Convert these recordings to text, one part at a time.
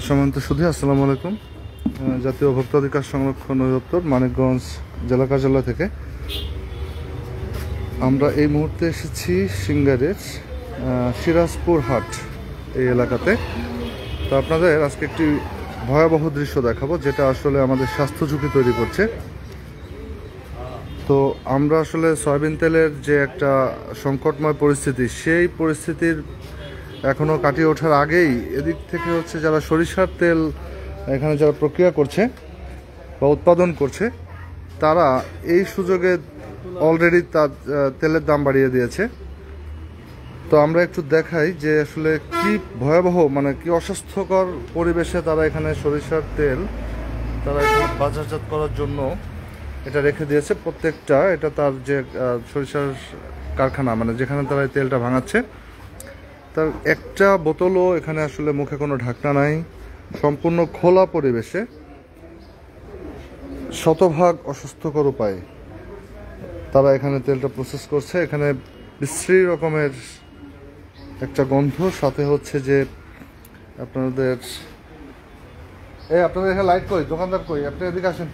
সম্মানিত সুধী, আসসালামু আলাইকুম। জাতীয় ভোক্তা অধিকার সংরক্ষণ অধিদপ্তর মানিকগঞ্জ জেলা কার্যালয় থেকে আমরা এই মুহূর্তে এসেছি সিঙ্গারের সিরাজপুর হাট এই এলাকাতে। তো আপনাদের আজকে একটি ভয়াবহ দৃশ্য দেখাবো, যেটা আসলে আমাদের স্বাস্থ্য ঝুঁকি তৈরি করছে। তো আমরা আসলে সয়াবিন তেলের যে একটা সংকটময় পরিস্থিতি, সেই পরিস্থিতির এখনও কাটিয়ে ওঠার আগেই এদিক থেকে হচ্ছে যারা সরিষার তেল এখানে যারা প্রক্রিয়া করছে বা উৎপাদন করছে, তারা এই সুযোগে অলরেডি তার তেলের দাম বাড়িয়ে দিয়েছে। তো আমরা একটু দেখাই যে আসলে কি ভয়াবহ, মানে কি অস্বাস্থ্যকর পরিবেশে তারা এখানে সরিষার তেল তারা এখানে বাজারজাত করার জন্য এটা রেখে দিয়েছে। প্রত্যেকটা এটা তার যে সরিষার কারখানা, মানে যেখানে তারা এই তেলটা ভাঙাচ্ছে, তার একটা বোতলও এখানে আসলে মুখে কোনো ঢাকনা নাই। সম্পূর্ণ খোলা পরিবেশে শতভাগ অস্বাস্থ্যকর উপায়ে তারা এখানে তেলটা প্রসেস করছে। এখানে বিশ্রী রকমের একটা গন্ধ, সাথে হচ্ছে যে আপনাদের এখানে লাইট কই, দোকানদার কই, আপনি এদিকে আসেন।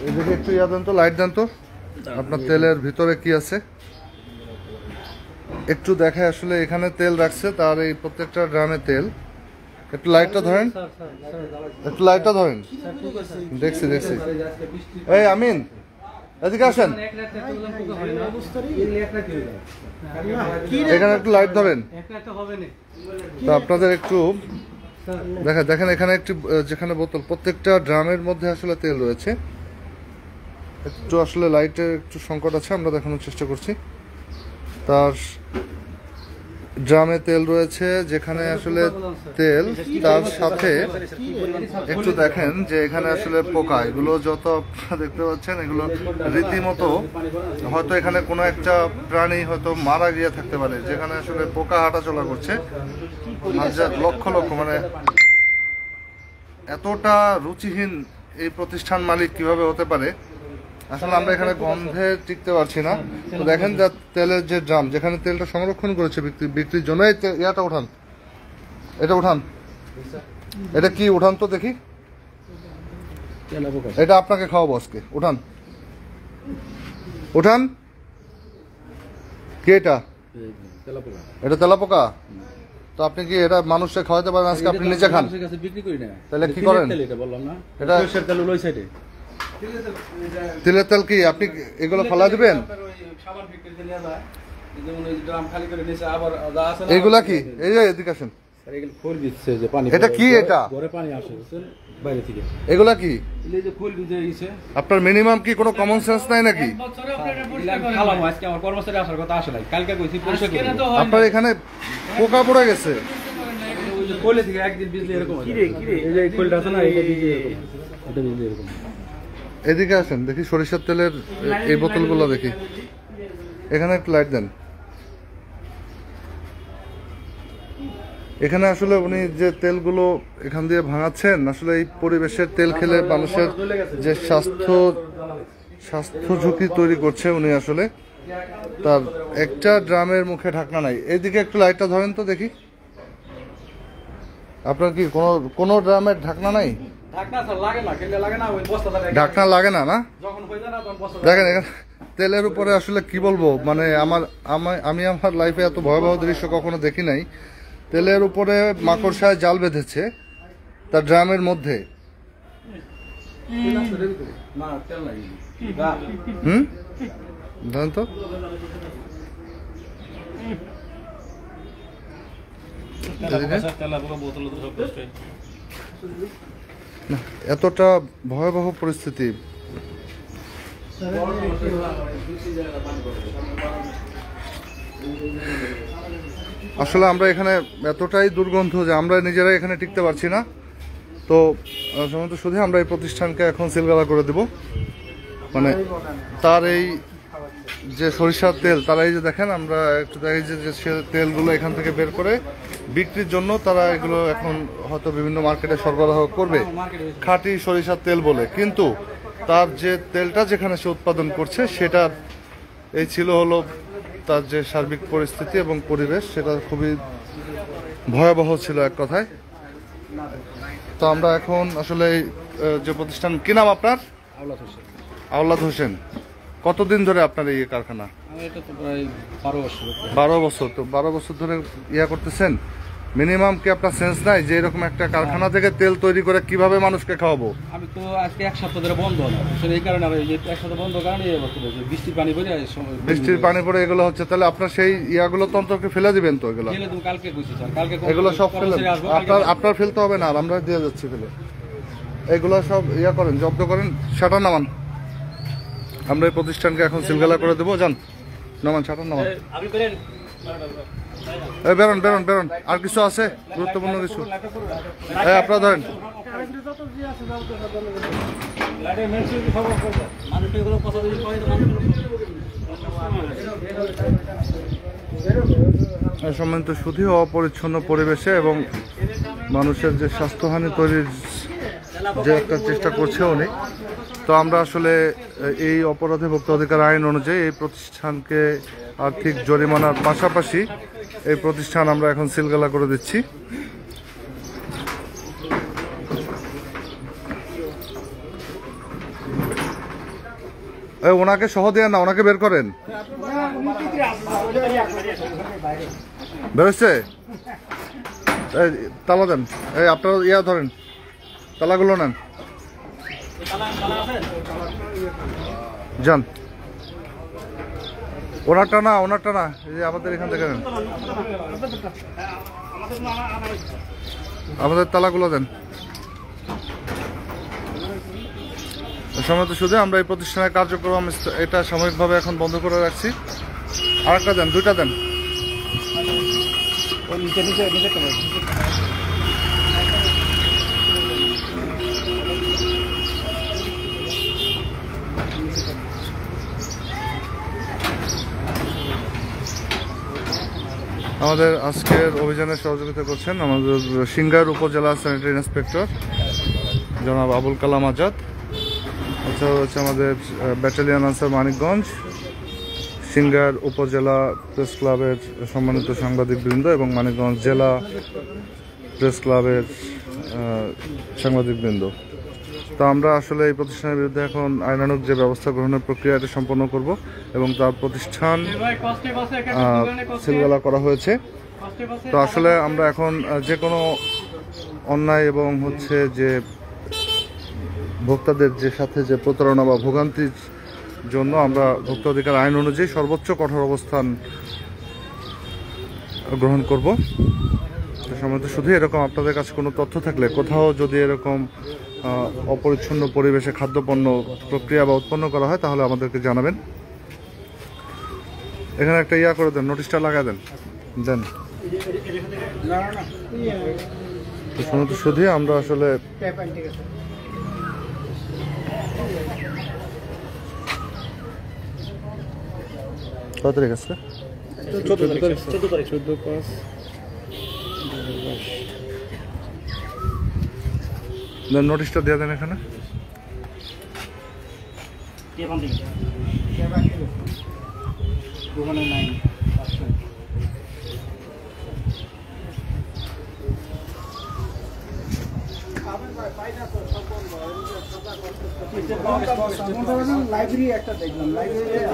এদিকে একটু দেন তো, লাইট দেন তো, আপনার তেলের ভিতরে কি আছে একটু দেখায়। আসলে এখানে তেল রাখছে, তার এই প্রত্যেকটা ড্রামে তেল। একটু লাইটটা ধরেন, একটু লাইটটা ধরেন। দেখছি এই আমিন, এদিকে আসেন, এখানে একটু লাইট ধরেন। তো আপনাদের একটু দেখেন এখানে একটি যেখানে বোতল, প্রত্যেকটা ড্রামের মধ্যে আসলে তেল রয়েছে। একটু আসলে লাইটের একটু সংকট আছে, আমরা দেখানোর চেষ্টা করছি। তার ড্রামে তেল রয়েছে, যেখানে আসলে তেল, তার সাথে একটু দেখেন যে এখানে আসলে পোকা, এগুলো যত আপনারা দেখতে পাচ্ছেন, এগুলো রীতিমতো হয়তো এখানে কোনো একটা প্রাণী হয়তো মারা গিয়ে থাকতে পারে, যেখানে আসলে পোকা হাঁটাচলা করছে। লক্ষ মানে এতটা রুচিহীন এই প্রতিষ্ঠান মালিক কিভাবে হতে পারে, আসলে আমরা এখানে গন্ধে টিকতে পারছি না। তো দেখেন যা তেলের যে ড্রাম, যেখানে তেলটা সংরক্ষণ করেছে বিক্রির জন্য, ইয়াটা উঠান, এটা উঠান, এটা কি উঠান তো দেখি, এটা আপনাকে খাওয়াবো আজকে, উঠান উঠান। কি এটা? এটা তেলাপোকা। তো আপনি কি এটা মানুষকে খাওয়াতে পারেন আজকে? আপনি নিজে খান, তাহলে কি করেন? এটা তেলের তেল কি আপনি এগুলো ফালা দিবেন? এগুলা কি? এই যে এদিকে আসেন, এটা কি? এটা এগুলা কি? আপনার মিনিমাম কি কোনো কমন সেন্স নাই নাকি? আপনার এখানে পোকা পড়ে গেছে। এদিকে আসেন, দেখি সরিষার তেলের এই বোতলগুলো দেখি। এখানে একটু লাইট দেন। এখানে আসলে উনি যে তেলগুলো এখান দিয়ে ভাঙাচ্ছেন, আসলে এই পরিবেশের তেল খেলে মানুষের যে স্বাস্থ্য ঝুঁকি তৈরি করছে উনি আসলে। তার একটা ড্রামের মুখে ঢাকনা নাই। এইদিকে একটু লাইটটা ধরেন তো দেখি। আপনার কি কোনো ড্রামের ঢাকনা নাই? ঢাকনা লাগে না, না? দেখেন এখানে তেলের উপরে আসলে কি বলবো, মানে আমি আমার লাইফে এত ভয়াবহ দৃশ্য কখনো দেখি নাই। তেলের উপরে মাকড়সায় জাল বেঁধেছে তার ড্রামের মধ্যে। ধরেন তো, এতটা ভয়াবহ পরিস্থিতি। আসলে আমরা এখানে এতটাই দুর্গন্ধ যে আমরা নিজেরাই এখানে টিকতে পারছি না। তো সম্ভবত শুধু আমরা এই প্রতিষ্ঠানকে এখন সিলগালা করে দেব, মানে তার এই যে সরিষার তেল, তারা এই যে দেখেন, আমরা একটু দেখি যে তেলগুলো এখান থেকে বের করে বিক্রির জন্য তারা এগুলো এখন হয়তো বিভিন্ন মার্কেটে সরবরাহ করবে খাঁটি সরিষার তেল বলে, কিন্তু তার যে তেলটা যেখানে সে উৎপাদন করছে সেটার এই ছিল হলো তার যে সার্বিক পরিস্থিতি এবং পরিবেশ, সেটা খুবই ভয়াবহ ছিল এক কথায়। তো আমরা এখন আসলে যে প্রতিষ্ঠান, কি নাম আপনার? আওলাদ হোসেন। কতদিন ধরে আপনার এই কারখানা? 12 বছর। তো 12 বছর ধরে করতেছেন। মিনিমাম কি আপনার সেন্স নাই যে এরকম একটা কারখানা থেকে তেল তৈরি করে কিভাবে মানুষকে খাওয়াবো? আমি তো আজকে এক সপ্তাহ ধরে বন্ধ না, এই কারণে এক সপ্তাহ বন্ধ কারণে বৃষ্টির পানি পড়ে এগুলো হচ্ছে। তাহলে আপনার সেই ইয়াগুলো তন্ত্রকে ফেলে দিবেন তো? এগুলো কালকে বুঝছি স্যার, কালকে এগুলো সব ফেলে আপনার ফেলতে হবে না, আর আমরা দিয়ে যাচ্ছি ফেলে। এগুলো সব করেন, জব্দ করেন, শাটার নামান। আমরা এই প্রতিষ্ঠানকে এখন সিলগালা করে দেবো। যান, নামান, শাটার নামান। বেরোন বেরোন বেরোন। আর কিছু আছে গুরুত্বপূর্ণ কিছু? আপনারা ধরেন। সম্মানিত সুধী, অপরিচ্ছন্ন পরিবেশে এবং মানুষের যে স্বাস্থ্যহানি তৈরির যে একটা চেষ্টা করছে উনি, তো আমরা আসলে এই অপরাধে ভোক্তা অধিকার আইন অনুযায়ী এই প্রতিষ্ঠানকে আর্থিক জরিমানার পাশাপাশি এই প্রতিষ্ঠান আমরা এখন সিলগালা করে দিচ্ছি। ওনাকে সহ দেন না, ওনাকে বের করেন। বেরোচ্ছে? তালা দেন। আপনারা ধরেন, তালাগুলো নেন, যান। ওনারটা না, এই যে আমাদের এখান থেকে নেন, আমাদের তালাগুলো দেন। সম্মানিত শুধু আমরা এই প্রতিষ্ঠানের কার্যক্রম এটা সাময়িকভাবে এখন বন্ধ করে রাখছি। আরেকটা দেন, 2টা দেন। আমাদের আজকের অভিযানে সহযোগিতা করছেন আমাদের সিংগাইর উপজেলা স্যানিটারি ইন্সপেক্টর জনাব আবুল কালাম আজাদ। এছাড়াও হচ্ছে আমাদের ব্যাটালিয়ন আনসার মানিকগঞ্জ, সিংগাইর উপজেলা প্রেস ক্লাবের সম্মানিত সাংবাদিকবৃন্দ এবং মানিকগঞ্জ জেলা প্রেস ক্লাবের সাংবাদিকবৃন্দ। তো আমরা আসলে এই প্রতিষ্ঠানের বিরুদ্ধে এখন আইনানুগ যে ব্যবস্থা গ্রহণের প্রক্রিয়া এটা সম্পন্ন করব এবং তার প্রতিষ্ঠান সিলগালা করা হয়েছে। তো আসলে আমরা এখন যে কোনো অন্যায় এবং হচ্ছে যে ভোক্তাদের যে সাথে যে প্রতারণা বা ভোগান্তির জন্য আমরা ভোক্তা অধিকার আইন অনুযায়ী সর্বোচ্চ কঠোর অবস্থান গ্রহণ করব। সম্ভবত শুধু এরকম আপনাদের কাছে কোনো তথ্য থাকলে, কোথাও যদি এরকম অপরিচ্ছন্ন পরিবেশে খাদ্যপণ্য প্রক্রিয়া বা উৎপন্ন করা হয় তাহলে আমাদেরকে জানাবেন। এখানে একটা করে দেন, নোটিশটা লাগাই দেন। তো সম্ভবত শুধু আমরা আসলে কত তারিখ আছে? 14/5। নোটিশটা দিয়ে দেন এখানে। লাইব্রেরি একটা দেখলাম, লাইব্রেরি